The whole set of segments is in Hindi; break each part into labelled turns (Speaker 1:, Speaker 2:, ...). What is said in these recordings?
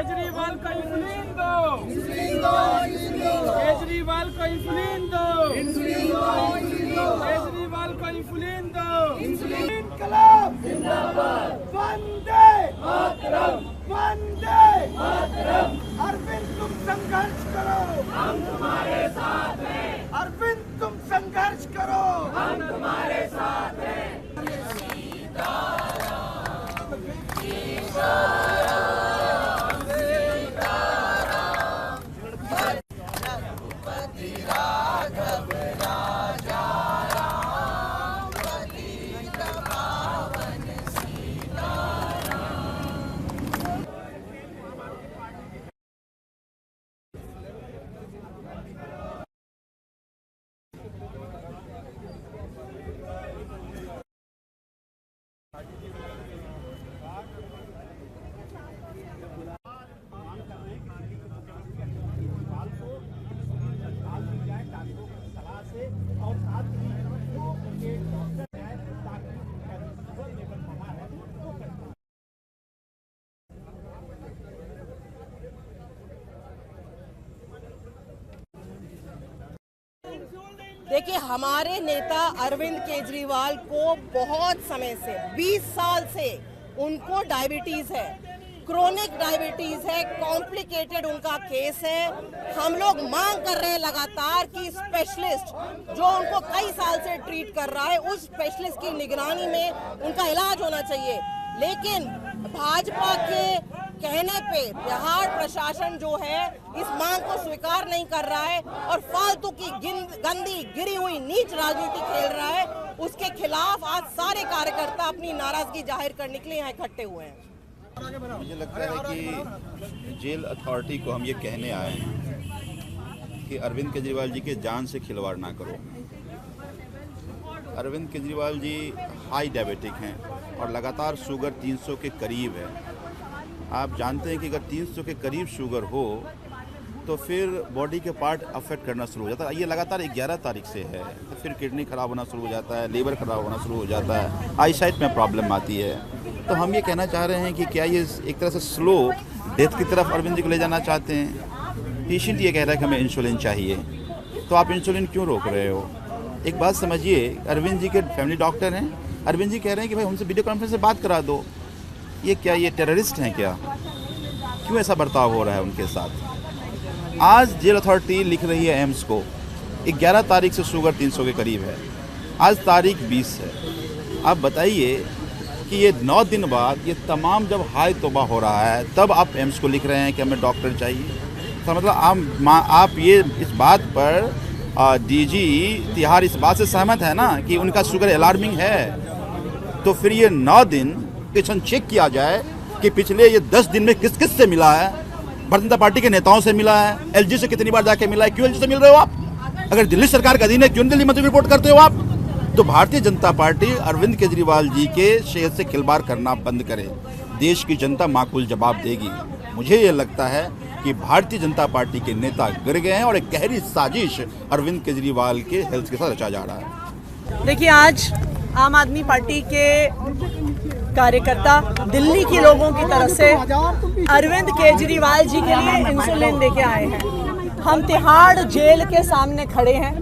Speaker 1: केजरीवाल को इंसुलिन दो, केजरीवाल को इंसुलिन दो, केजरीवाल को इंसुलिन दो। इनकलाब जिंदाबाद, वंदे मातरम, वंदे मातरम। अरविंद तुम संघर्ष करो, हम तुम्हारे साथ हैं। अरविंद तुम संघर्ष करो, हम तुम्हारे साथ हैं।
Speaker 2: देखिए, हमारे नेता अरविंद केजरीवाल को बहुत समय से 20 साल से उनको डायबिटीज है, क्रोनिक डायबिटीज है, कॉम्प्लिकेटेड उनका केस है। हम लोग मांग कर रहे हैं लगातार कि स्पेशलिस्ट जो उनको कई साल से ट्रीट कर रहा है, उस स्पेशलिस्ट की निगरानी में उनका इलाज होना चाहिए। लेकिन भाजपा के कहने पे बिहार प्रशासन जो है इस मांग को स्वीकार नहीं कर रहा है और फालतू की गंदी गिरी हुई नीच राजनीति खेल रहा है। उसके खिलाफ आज सारे कार्यकर्ता अपनी नाराजगी जाहिर करने के लिए यहाँ इकट्ठे हुए हैं।
Speaker 3: मुझे लगता है कि जेल अथॉरिटी को हम ये कहने आए हैं कि अरविंद केजरीवाल जी के जान से खिलवाड़ ना करो। अरविंद केजरीवाल जी हाई डायबिटिक हैं और लगातार शुगर 300 के करीब है। आप जानते हैं कि अगर 300 के करीब शुगर हो तो फिर बॉडी के पार्ट अफेक्ट करना शुरू हो जाता है। ये लगातार 11 तारीख से है, तो फिर किडनी खराब होना शुरू हो जाता है, लीवर खराब होना शुरू हो जाता है, आई साइट में प्रॉब्लम आती है। तो हम ये कहना चाह रहे हैं कि क्या ये एक तरह से स्लो डेथ की तरफ अरविंद जी को ले जाना चाहते हैं। पेशेंट ये कह रहा है कि हमें इंसुलिन चाहिए, तो आप इंसुलिन क्यों रोक रहे हो? एक बात समझिए, अरविंद जी के फैमिली डॉक्टर हैं, अरविंद जी कह रहे हैं कि भाई हमसे वीडियो कॉन्फ्रेंस से बात करा दो। ये क्या, ये टेररिस्ट हैं क्या? क्यों ऐसा बर्ताव हो रहा है उनके साथ? आज जेल अथॉरिटी लिख रही है एम्स को 11 तारीख से शुगर 300 के करीब है, आज तारीख 20 है। आप बताइए कि ये 9 दिन बाद ये तमाम जब हाई तौबा हो रहा है तब आप एम्स को लिख रहे हैं कि हमें डॉक्टर चाहिए। तो मतलब आप ये इस बात पर डीजी तिहाड़ इस बात से सहमत है ना कि उनका शुगर अलार्मिंग है। तो फिर ये 9 दिन पिछन चेक किया जाए कि पिछले ये 10 दिन में किस किस से मिला है। भारतीय जनता पार्टी के नेताओं से मिला है, एलजी से कितनी बार जाके मिला है, क्यों एलजी से मिल रहे हो आप? अगर दिल्ली सरकार का अधीन है क्यों दिल्ली मंत्री रिपोर्ट करते हो आप? तो भारतीय जनता पार्टी अरविंद केजरीवाल जी के सेहत से खिलवाड़ करना बंद करे, देश की जनता माकूल जवाब देगी। मुझे ये लगता है कि भारतीय जनता पार्टी के नेता गिर गए हैं और एक गहरी साजिश अरविंद केजरीवाल के हेल्थ के साथ रचा जा रहा है।
Speaker 2: देखिए, आज आम आदमी पार्टी के कार्यकर्ता दिल्ली के लोगों की तरफ से अरविंद केजरीवाल जी के लिए इंसुलिन लेके आए हैं। हम तिहाड़ जेल के सामने खड़े हैं।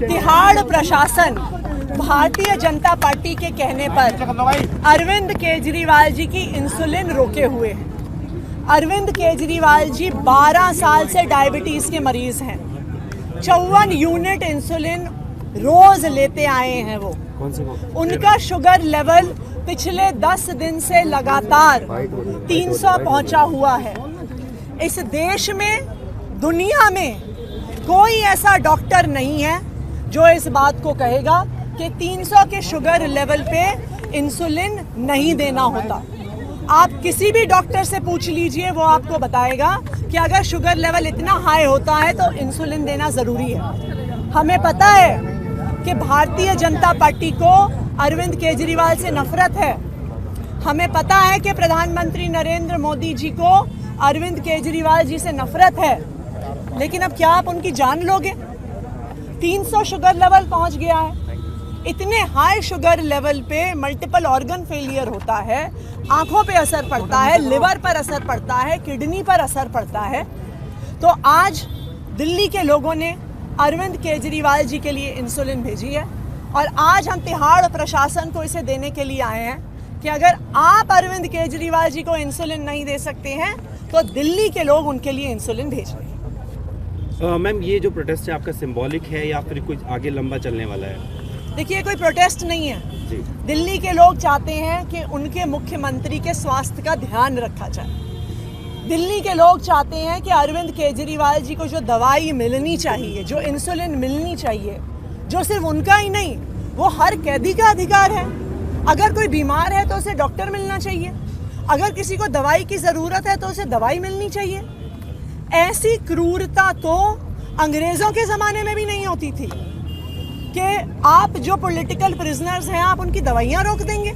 Speaker 2: तिहाड़ प्रशासन भारतीय जनता पार्टी के कहने पर अरविंद केजरीवाल जी की इंसुलिन रोके हुए हैं। अरविंद केजरीवाल जी 12 साल से डायबिटीज के मरीज हैं। 54 यूनिट इंसुलिन रोज लेते आए हैं वो। उनका शुगर लेवल पिछले 10 दिन से लगातार 300 पहुंचा हुआ है। इस देश में, दुनिया में कोई ऐसा डॉक्टर नहीं है जो इस बात को कहेगा कि 300 के शुगर लेवल पे इंसुलिन नहीं देना होता। आप किसी भी डॉक्टर से पूछ लीजिए, वो आपको बताएगा कि अगर शुगर लेवल इतना हाई होता है तो इंसुलिन देना ज़रूरी है। हमें पता है कि भारतीय जनता पार्टी को अरविंद केजरीवाल से नफरत है। हमें पता है कि प्रधानमंत्री नरेंद्र मोदी जी को अरविंद केजरीवाल जी से नफरत है। लेकिन अब क्या आप उनकी जान लोगे? 300 शुगर लेवल पहुंच गया है। इतने हाई शुगर लेवल पे मल्टीपल ऑर्गन फेलियर होता है, आंखों पे असर पड़ता है, लिवर पर असर पड़ता है, किडनी पर असर पड़ता है। तो आज दिल्ली के लोगों ने अरविंद केजरीवाल जी के लिए इंसुलिन भेजी है और आज हम तिहाड़ प्रशासन को इसे देने के लिए आए हैं कि अगर आप अरविंद केजरीवाल जी को इंसुलिन नहीं दे सकते हैं तो दिल्ली के लोग उनके लिए इंसुलिन भेज रहे हैं।
Speaker 4: मैम, ये जो प्रोटेस्ट है आपका सिंबॉलिक है या फिर कुछ आगे लंबा चलने वाला है?
Speaker 2: देखिए, कोई प्रोटेस्ट नहीं है
Speaker 4: जी।
Speaker 2: दिल्ली के लोग चाहते हैं कि उनके मुख्यमंत्री के स्वास्थ्य का ध्यान रखा जाए। दिल्ली के लोग चाहते हैं कि अरविंद केजरीवाल जी को जो दवाई मिलनी चाहिए, जो इंसुलिन मिलनी चाहिए, जो सिर्फ उनका ही नहीं, वो हर कैदी का अधिकार है। अगर कोई बीमार है तो उसे डॉक्टर मिलना चाहिए, अगर किसी को दवाई की ज़रूरत है तो उसे दवाई मिलनी चाहिए। ऐसी क्रूरता तो अंग्रेज़ों के ज़माने में भी नहीं होती थी कि आप जो पॉलिटिकल प्रिजनर्स हैं आप उनकी दवाइयाँ रोक देंगे।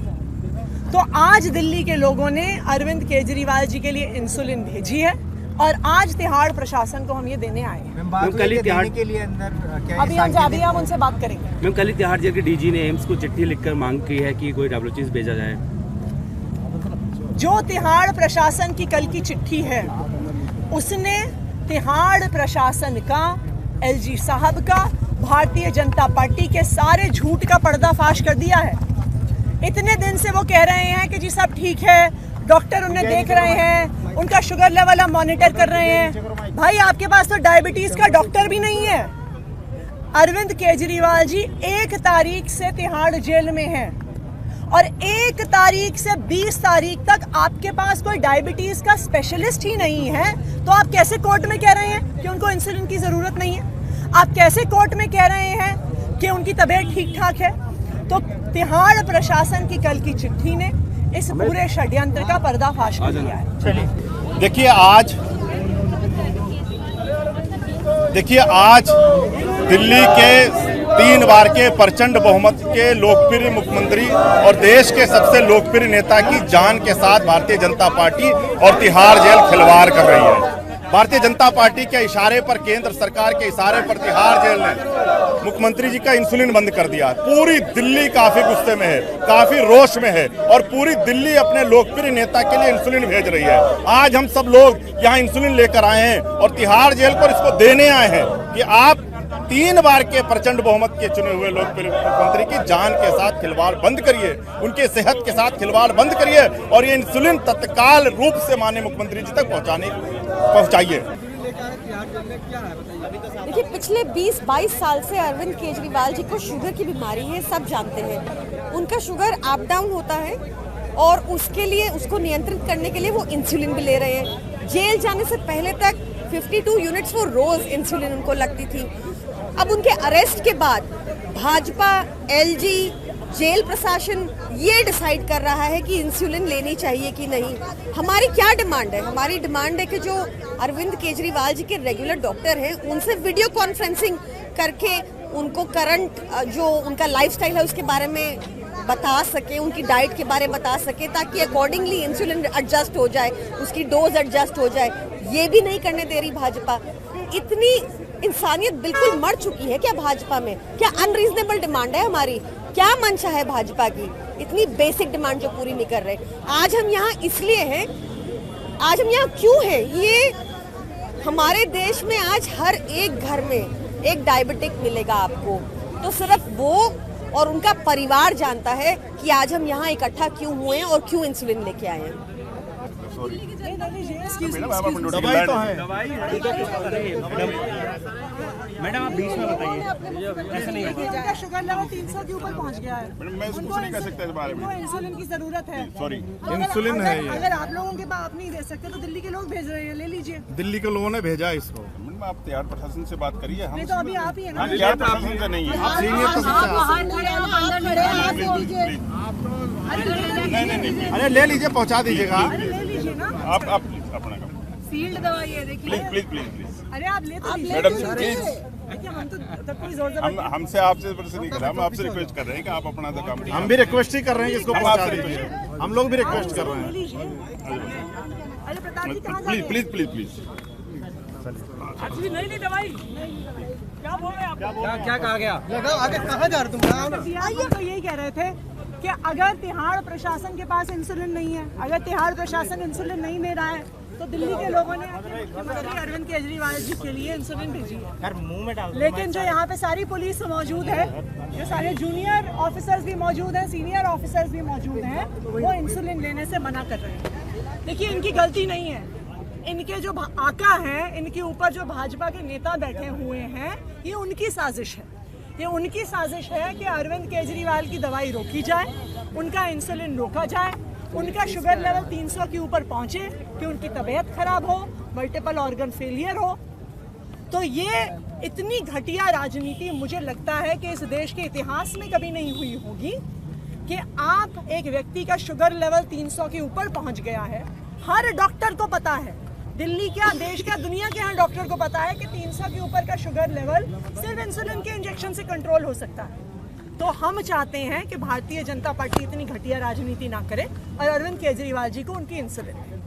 Speaker 2: तो आज दिल्ली के लोगों ने अरविंद केजरीवाल जी के लिए इंसुलिन भेजी है और आज तिहाड़ प्रशासन को हम ये देने आए हैं।
Speaker 4: कल ही तिहाड़
Speaker 5: के लिए अंदर
Speaker 2: अभी हम उनसे बात करेंगे।
Speaker 4: मैम, कल ही तिहाड़ जेल के डीजी ने एम्स को चिट्ठी लिखकर मांग की है कि कोई WCS भेजा जाए।
Speaker 2: जो तिहाड़ प्रशासन की कल की चिट्ठी है उसने तिहाड़ प्रशासन का, LG साहब का, भारतीय जनता पार्टी के सारे झूठ का पर्दाफाश कर दिया है। इतने दिन से वो कह रहे हैं कि जी सब ठीक है, डॉक्टर उन्हें देख रहे हैं, उनका शुगर लेवल हम मॉनिटर कर रहे हैं। भाई, आपके पास तो डायबिटीज का डॉक्टर भी नहीं है। अरविंद केजरीवाल जी 1 तारीख से तिहाड़ जेल में हैं और 1 तारीख से 20 तारीख तक आपके पास कोई डायबिटीज का स्पेशलिस्ट ही नहीं है। तो आप कैसे कोर्ट में कह रहे हैं कि उनको इंसुलिन की जरूरत नहीं है? आप कैसे कोर्ट में कह रहे हैं कि उनकी तबीयत ठीक ठाक है? तो तिहाड़ प्रशासन की कल की चिट्ठी ने इस पूरे षड्यंत्र का पर्दाफाश कर दिया है।
Speaker 3: देखिए आज दिल्ली के 3 बार के प्रचंड बहुमत के लोकप्रिय मुख्यमंत्री और देश के सबसे लोकप्रिय नेता की जान के साथ भारतीय जनता पार्टी और तिहाड़ जेल खिलवाड़ कर रही है। भारतीय जनता पार्टी के इशारे पर, केंद्र सरकार के इशारे पर तिहाड़ जेल ने मुख्यमंत्री जी का इंसुलिन बंद कर दिया। पूरी दिल्ली काफी गुस्से में है, काफी रोष में है और पूरी दिल्ली अपने लोकप्रिय नेता के लिए इंसुलिन भेज रही है। आज हम सब लोग यहाँ इंसुलिन लेकर आए हैं और तिहाड़ जेल पर इसको देने आए हैं कि आप 3 बार के प्रचंड बहुमत के चुने हुए लोकप्रिय मुख्यमंत्री की जान के साथ खिलवाड़ बंद करिए, उनके सेहत के साथ खिलवाड़ बंद करिए और ये इंसुलिन तत्काल रूप से माननीय मुख्यमंत्री जी तक पहुंचाइए।
Speaker 6: देखिए, पिछले 20-22 साल से अरविंद केजरीवाल जी को शुगर की बीमारी है, सब जानते हैं। उनका शुगर अप डाउन होता है और उसके लिए, उसको नियंत्रित करने के लिए वो इंसुलिन भी ले रहे हैं। जेल जाने से पहले तक 52 यूनिट्स वो रोज इंसुलिन उनको लगती थी। अब उनके अरेस्ट के बाद भाजपा, LG, जेल प्रशासन ये डिसाइड कर रहा है कि इंसुलिन लेनी चाहिए कि नहीं। हमारी क्या डिमांड है? हमारी डिमांड है कि जो अरविंद केजरीवाल जी के रेगुलर डॉक्टर हैं उनसे वीडियो कॉन्फ्रेंसिंग करके उनको करंट जो उनका लाइफस्टाइल है उसके बारे में बता सके, उनकी डाइट के बारे में बता सके, ताकि अकॉर्डिंगली इंसुलिन एडजस्ट हो जाए, उसकी डोज एडजस्ट हो जाए। ये भी नहीं करने दे रही भाजपा। इतनी इंसानियत बिल्कुल मर चुकी है क्या भाजपा में? क्या अनरीजनेबल डिमांड है हमारी? क्या मंशा है भाजपा की? इतनी बेसिक डिमांड जो पूरी नहीं कर रहे। आज हम यहाँ इसलिए हैं, आज हम यहाँ क्यों हैं? ये हमारे देश में आज हर एक घर में एक डायबिटिक मिलेगा आपको, तो सिर्फ वो और उनका परिवार जानता है कि आज हम यहाँ इकट्ठा क्यों हुए हैं और क्यों इंसुलिन लेके आए हैं।
Speaker 3: दवाई तो है।
Speaker 4: मैडम, आप बीच में बताइए, ऐसा नहीं
Speaker 2: उनका शुगर लेवल 300 के ऊपर पहुंच गया है।
Speaker 3: मैं कुछ नहीं कह सकता इस बारे में।
Speaker 2: उनको इंसुलिन की जरूरत है।
Speaker 3: सॉरी,
Speaker 1: इंसुलिन है ये।
Speaker 2: अगर आप लोगों के पास आप नहीं दे सकते तो दिल्ली के लोग भेज रहे हैं, ले लीजिए।
Speaker 1: दिल्ली के लोगों ने भेजा इसको।
Speaker 3: आप तिहाड़ प्रशासन से बात करिए। हम
Speaker 2: नहीं तो अभी आप ही है ना।
Speaker 3: तिहाड़ प्रशासन से नहीं है।
Speaker 1: आप सीनियर
Speaker 3: नहीं,
Speaker 1: अरे ले लीजिए, पहुंचा दीजिएगा।
Speaker 2: ले लीजिए ना।
Speaker 3: आप अपना काम
Speaker 2: फील्ड दवाई है, देखिए।
Speaker 3: प्लीज।
Speaker 2: अरे आप ले तो लीजिए।
Speaker 3: मैडम प्लीज,
Speaker 2: हम तो तब कोई जोर जबरदस्ती
Speaker 3: हमसे आपसे नहीं कर रहे, हम आपसे रिक्वेस्ट कर रहे हैं कि आप अपना काम कीजिए।
Speaker 1: हम भी रिक्वेस्ट ही कर रहे हैं कि इसको पहुंचा दीजिए। हम लोग भी रिक्वेस्ट कर रहे हैं।
Speaker 2: अरे प्रताप जी कहाँ जा रहे हैं?
Speaker 3: प्लीज।
Speaker 2: नहीं दवाई क्या बोल रहे हैं आप?
Speaker 5: क्या कहा गया?
Speaker 1: आगे कहाँ जा रहे तुम?
Speaker 2: आइए तो यही कह रहे थे कि अगर तिहाड़ प्रशासन के पास इंसुलिन नहीं है, अगर तिहाड़ प्रशासन इंसुलिन नहीं दे रहा है, तो दिल्ली के लोगों ने मुख्यमंत्री अरविंद केजरीवाल जी के लिए इंसुलिन भेजी है। लेकिन जो यहाँ पे सारी पुलिस मौजूद है, जो सारे जूनियर ऑफिसर्स भी मौजूद हैं, सीनियर ऑफिसर्स भी मौजूद हैं, वो इंसुलिन लेने से मना कर रहे हैं। देखिए, इनकी गलती नहीं है, इनके जो आका हैं, इनके ऊपर जो भाजपा के नेता बैठे हुए हैं, ये उनकी साजिश है। ये उनकी साजिश है कि अरविंद केजरीवाल की दवाई रोकी जाए, उनका इंसुलिन रोका जाए, उनका शुगर लेवल 300 के ऊपर पहुंचे, कि उनकी तबीयत खराब हो, मल्टीपल ऑर्गन फेलियर हो। तो ये इतनी घटिया राजनीति मुझे लगता है कि इस देश के इतिहास में कभी नहीं हुई होगी कि आप एक व्यक्ति का शुगर लेवल 300 के ऊपर पहुंच गया है। हर डॉक्टर को पता है, दिल्ली क्या, देश क्या, दुनिया के हर डॉक्टर को पता है कि 300 के ऊपर का शुगर लेवल सिर्फ इंसुलिन के इंजेक्शन से कंट्रोल हो सकता है। तो हम चाहते हैं कि भारतीय जनता पार्टी इतनी घटिया राजनीति ना करे और अरविंद केजरीवाल जी को उनकी इंसुलिन